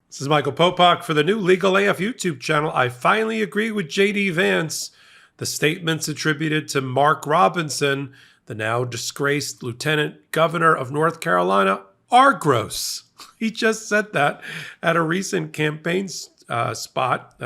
This is Michael Popok for the new Legal AF YouTube channel. I finally agree with JD Vance. The statements attributed to Mark Robinson, the now disgraced Lieutenant Governor of North Carolina, are gross. He just said that at a recent campaign spot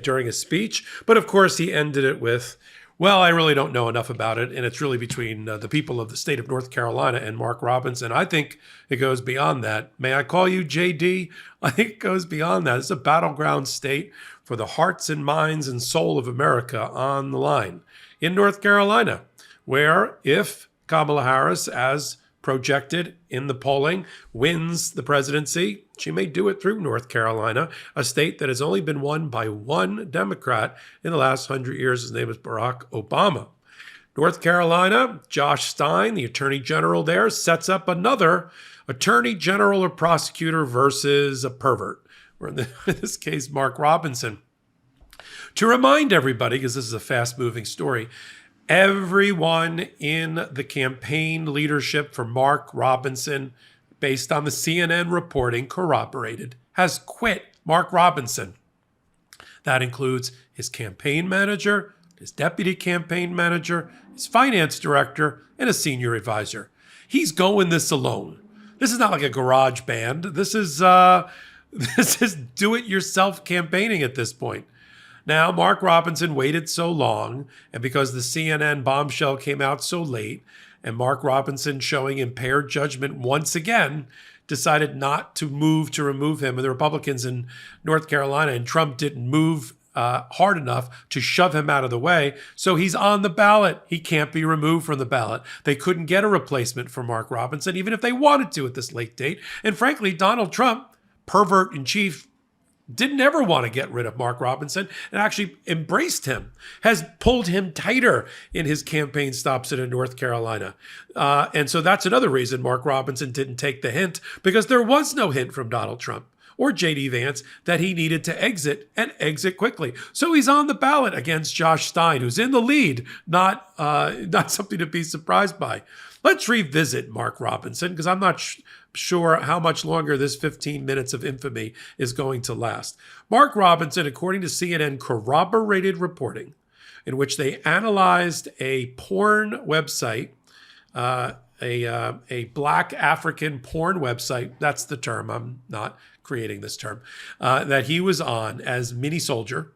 during a speech. But of course, he ended it with, well, I really don't know enough about it, and it's really between the people of the state of North Carolina and Mark Robinson. I think it goes beyond that. May I call you JD? I think it goes beyond that. It's a battleground state for the hearts and minds and soul of America on the line. In North Carolina, where if Kamala Harris, as projected in the polling, wins the presidency, she may do it through North Carolina, a state that has only been won by one Democrat in the last 100 years. His name is Barack Obama. North Carolina, Josh Stein, the attorney general there, sets up another attorney general or prosecutor versus a pervert, or in this case, Mark Robinson. To remind everybody, because this is a fast-moving story, everyone in the campaign leadership for Mark Robinson, based on the CNN reporting corroborated, has quit Mark Robinson. That includes his campaign manager, his deputy campaign manager, his finance director, and a senior advisor. He's going this alone. This is not like a garage band. This is do-it-yourself campaigning at this point. Now, Mark Robinson waited so long, and because the CNN bombshell came out so late, and Mark Robinson showing impaired judgment once again, decided not to move to remove him, and the Republicans in North Carolina and Trump didn't move hard enough to shove him out of the way. So he's on the ballot. He can't be removed from the ballot. They couldn't get a replacement for Mark Robinson, even if they wanted to at this late date. And frankly, Donald Trump, pervert in chief, didn't ever want to get rid of Mark Robinson and actually embraced him, has pulled him tighter in his campaign stops in North Carolina. And so that's another reason Mark Robinson didn't take the hint, because there was no hint from Donald Trump or JD Vance that he needed to exit and exit quickly. So he's on the ballot against Josh Stein, who's in the lead, not something to be surprised by. Let's revisit Mark Robinson, because I'm not sure how much longer this 15 minutes of infamy is going to last. Mark Robinson, according to CNN, corroborated reporting in which they analyzed a porn website, a Black African porn website. That's the term. I'm not creating this term. That he was on as Mini Soldier,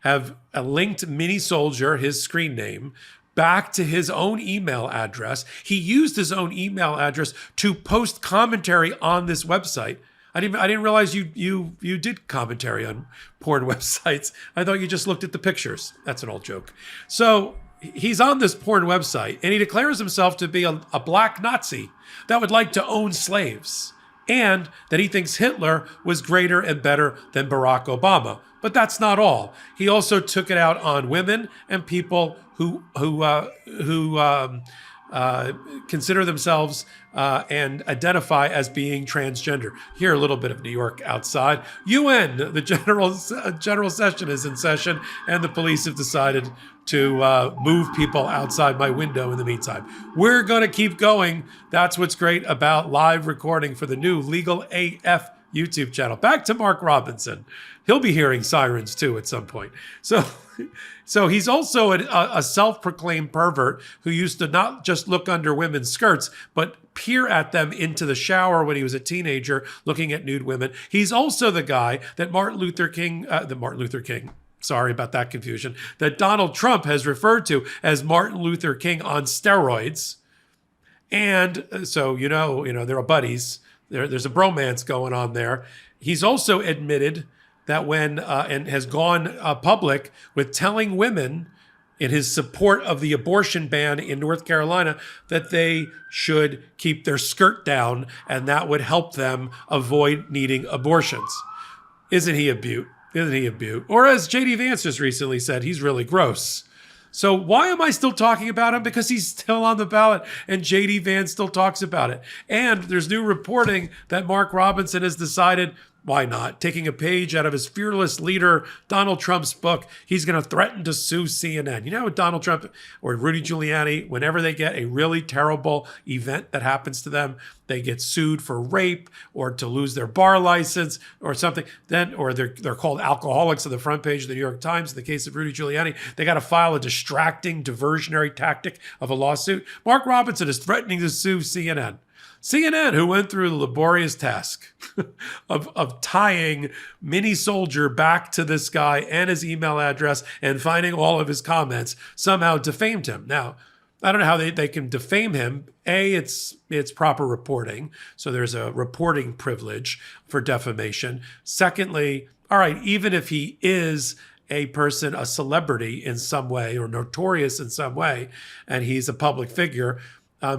have linked Mini Soldier, his screen name, back to his own email address. He used his own email address to post commentary on this website. I didn't realize you did commentary on porn websites. I thought you just looked at the pictures. That's an old joke. So he's on this porn website, and he declares himself to be a black Nazi that would like to own slaves, and that he thinks Hitler was greater and better than Barack Obama. But that's not all. He also took it out on women and people who consider themselves and identify as being transgender. Here, a little bit of New York outside. UN, the general session is in session, and the police have decided to move people outside my window in the meantime. We're going to keep going. That's what's great about live recording for the new Legal AF YouTube channel. Back to Mark Robinson. He'll be hearing sirens too at some point. So he's also a self-proclaimed pervert who used to not just look under women's skirts, but peer at them into the shower when he was a teenager, looking at nude women. He's also the guy that sorry about that confusion, that Donald Trump has referred to as Martin Luther King on steroids. And so, they're buddies. There's a bromance going on there. He's also admitted that and has gone public with telling women in his support of the abortion ban in North Carolina that they should keep their skirt down, and that would help them avoid needing abortions. Isn't he a beaut? Isn't he a beaut? Or as JD Vance just recently said, he's really gross. So why am I still talking about him? Because he's still on the ballot, and JD Vance still talks about it. And there's new reporting that Mark Robinson has decided Why not? Taking a page out of his fearless leader, Donald Trump's book, he's going to threaten to sue CNN. You know what Donald Trump or Rudy Giuliani, whenever they get a really terrible event that happens to them, they get sued for rape or to lose their bar license or something, then, or they're called alcoholics on the front page of the New York Times. In the case of Rudy Giuliani, they got to file a distracting, diversionary tactic of a lawsuit. Mark Robinson is threatening to sue CNN. CNN, who went through the laborious task of tying Mini Soldier back to this guy and his email address and finding all of his comments, somehow defamed him. Now, I don't know how they can defame him. A, it's proper reporting. So there's a reporting privilege for defamation. Secondly, all right, even if he is a person, a celebrity in some way or notorious in some way, and he's a public figure,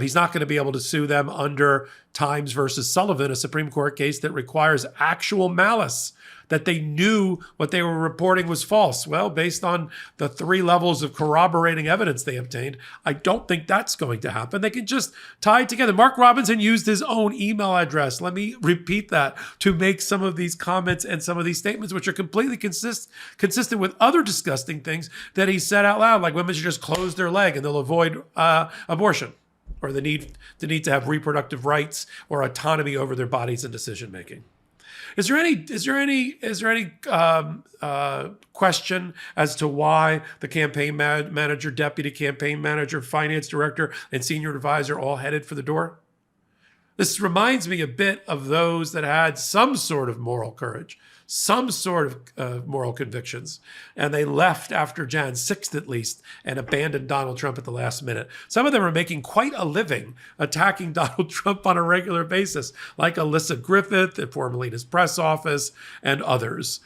he's not going to be able to sue them under Times versus Sullivan, a Supreme Court case that requires actual malice, that they knew what they were reporting was false. Well, based on the 3 levels of corroborating evidence they obtained, I don't think that's going to happen. They can just tie it together. Mark Robinson used his own email address, let me repeat that, to make some of these comments and some of these statements, which are completely consistent with other disgusting things that he said out loud, like women should just close their leg and they'll avoid abortion, or the need to have reproductive rights or autonomy over their bodies and decision making. Is there any question as to why the campaign manager, deputy campaign manager, finance director, and senior advisor all headed for the door? This reminds me a bit of those that had some sort of moral courage, some sort of moral convictions, and they left after Jan 6th at least and abandoned Donald Trump at the last minute. Some of them are making quite a living attacking Donald Trump on a regular basis, like Alyssa Griffith at formerly his press office and others.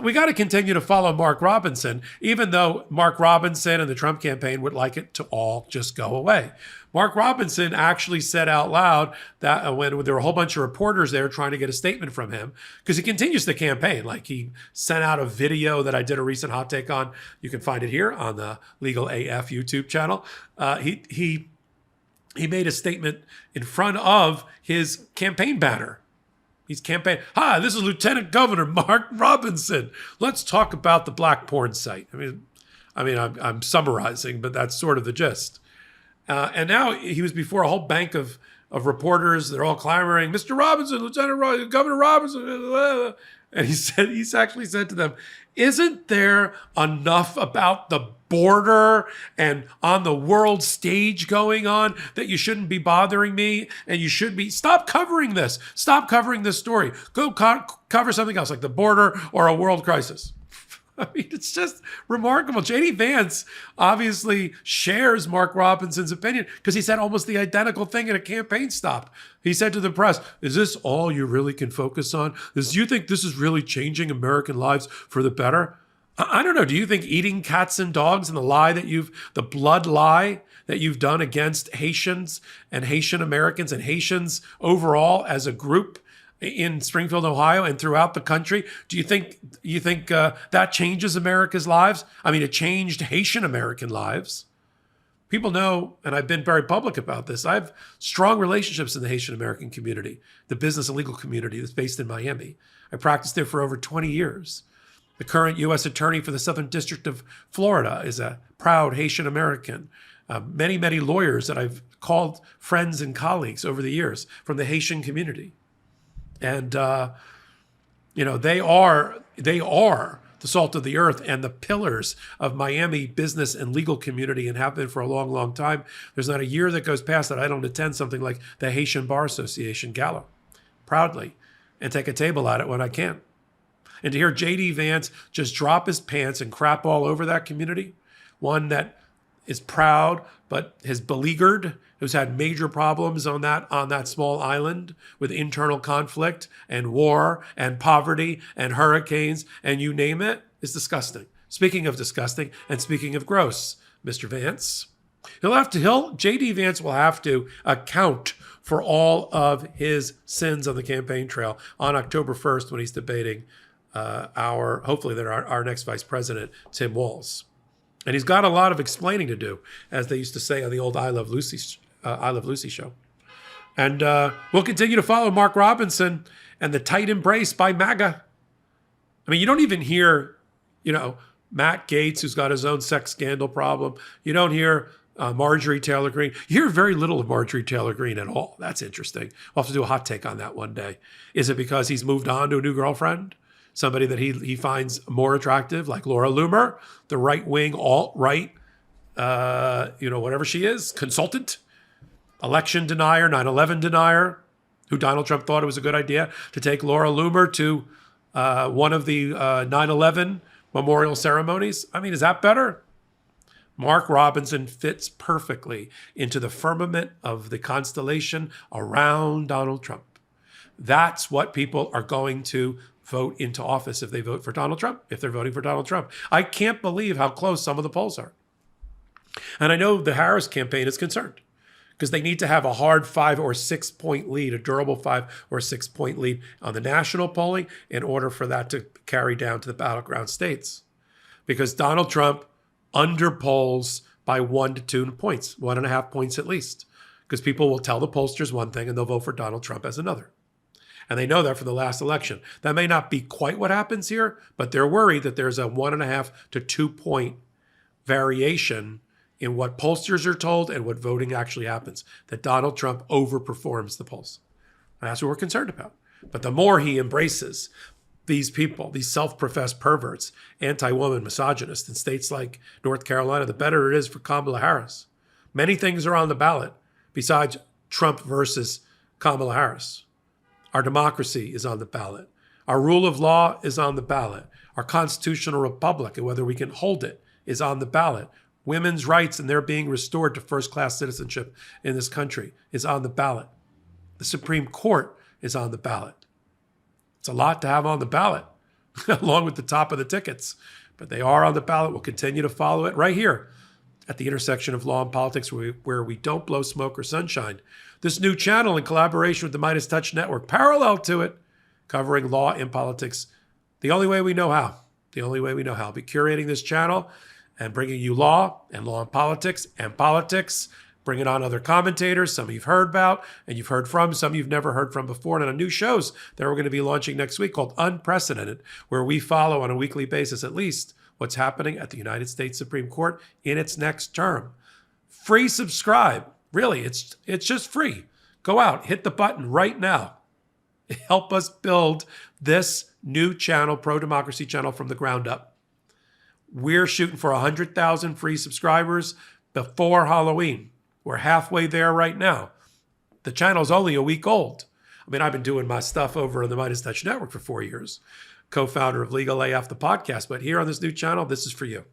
We got to continue to follow Mark Robinson, even though Mark Robinson and the Trump campaign would like it to all just go away. Mark Robinson actually said out loud that when there were a whole bunch of reporters there trying to get a statement from him, because he continues the campaign. Like, he sent out a video that I did a recent hot take on. You can find it here on the Legal AF YouTube channel. He made a statement in front of his campaign banner. He's campaigning. Hi, this is Lieutenant Governor Mark Robinson. Let's talk about the black porn site. I'm summarizing, but that's sort of the gist. And now he was before a whole bank of reporters. They're all clamoring, Mr. Robinson, Lieutenant Robinson, Governor Robinson. And he's actually said to them, isn't there enough about the border and on the world stage going on that you shouldn't be bothering me? And you should be, stop covering this. Stop covering this story. Go cover something else like the border or a world crisis. I mean, it's just remarkable. JD Vance obviously shares Mark Robinson's opinion because he said almost the identical thing at a campaign stop. He said to the press, is this all you really can focus on? Do you think this is really changing American lives for the better? I don't know. Do you think eating cats and dogs and the blood lie that you've done against Haitians and Haitian Americans and Haitians overall as a group in Springfield, Ohio, and throughout the country, do you think that changes America's lives? I mean, it changed Haitian American lives. People know, and I've been very public about this, I have strong relationships in the Haitian American community, the business and legal community that's based in Miami. I practiced there for over 20 years. The current U.S. attorney for the Southern District of Florida is a proud Haitian American. Many, many lawyers that I've called friends and colleagues over the years from the Haitian community. And, they are the salt of the earth and the pillars of Miami business and legal community and have been for a long, long time. There's not a year that goes past that I don't attend something like the Haitian Bar Association Gala proudly and take a table at it when I can. And to hear JD Vance just drop his pants and crap all over that community, one that is proud but has beleaguered, who's had major problems on that small island with internal conflict and war and poverty and hurricanes and you name it, is disgusting. Speaking of disgusting and speaking of gross, Mr. Vance, JD Vance will have to account for all of his sins on the campaign trail on October 1st when he's debating hopefully our next vice president, Tim Walz. And he's got a lot of explaining to do, as they used to say on the old I Love Lucy show. And we'll continue to follow Mark Robinson and the tight embrace by MAGA. I mean, you don't even hear, Matt Gaetz, who's got his own sex scandal problem. You don't hear Marjorie Taylor Greene. You hear very little of Marjorie Taylor Greene at all. That's interesting. We'll have to do a hot take on that one day. Is it because he's moved on to a new girlfriend? Somebody that he finds more attractive, like Laura Loomer, the right-wing, alt-right, whatever she is, consultant, election denier, 9/11 denier, who Donald Trump thought it was a good idea to take Laura Loomer to one of the 9/11 memorial ceremonies. I mean, is that better? Mark Robinson fits perfectly into the firmament of the constellation around Donald Trump. That's what people are going to vote into office if they vote for Donald Trump, if they're voting for Donald Trump. I can't believe how close some of the polls are. And I know the Harris campaign is concerned because they need to have a hard 5 or 6 point lead, a durable 5 or 6 point lead on the national polling in order for that to carry down to the battleground states. Because Donald Trump underpolls by 1 to 2 points, 1.5 points at least, because people will tell the pollsters one thing and they'll vote for Donald Trump as another. And they know that from the last election. That may not be quite what happens here, but they're worried that there's a 1.5 to 2 point variation in what pollsters are told and what voting actually happens, that Donald Trump overperforms the polls. And that's what we're concerned about. But the more he embraces these people, these self-professed perverts, anti-woman misogynists in states like North Carolina, the better it is for Kamala Harris. Many things are on the ballot besides Trump versus Kamala Harris. Our democracy is on the ballot. Our rule of law is on the ballot. Our constitutional republic and whether we can hold it is on the ballot. Women's rights and their being restored to first-class citizenship in this country is on the ballot. The Supreme Court is on the ballot. It's a lot to have on the ballot, along with the top of the tickets. But they are on the ballot. We'll continue to follow it right here at the intersection of law and politics where we don't blow smoke or sunshine. This new channel in collaboration with the Midas Touch Network, parallel to it, covering law and politics the only way we know how. The only way we know how. I'll be curating this channel and bringing you law and politics, bringing on other commentators, some you've heard about and you've heard from, some you've never heard from before, and on new shows that we're going to be launching next week called Unprecedented, where we follow on a weekly basis at least what's happening at the United States Supreme Court in its next term. Free subscribe. Really, it's just free. Go out, hit the button right now. Help us build this new channel, pro-democracy channel, from the ground up. We're shooting for 100,000 free subscribers before Halloween. We're halfway there right now. The channel's only a week old. I mean, I've been doing my stuff over on the Midas Touch Network for 4 years, co-founder of Legal AF, the podcast. But here on this new channel, this is for you.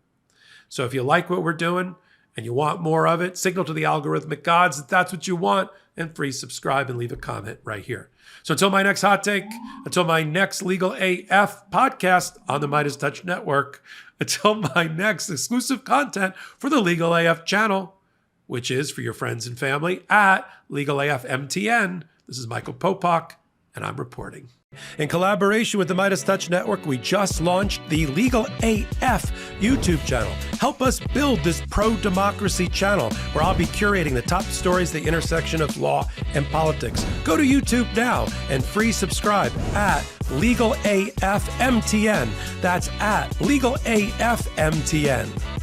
So if you like what we're doing and you want more of it, signal to the algorithmic gods that that's what you want, and free subscribe and leave a comment right here. So until my next hot take, until my next Legal AF podcast on the Midas Touch Network, until my next exclusive content for the Legal AF channel, which is for your friends and family at Legal AF MTN. This is Michael Popok, and I'm reporting. In collaboration with the Midas Touch Network, we just launched the Legal AF YouTube channel. Help us build this pro-democracy channel where I'll be curating the top stories, the intersection of law and politics. Go to YouTube now and free subscribe at Legal AF MTN. That's at Legal AF MTN.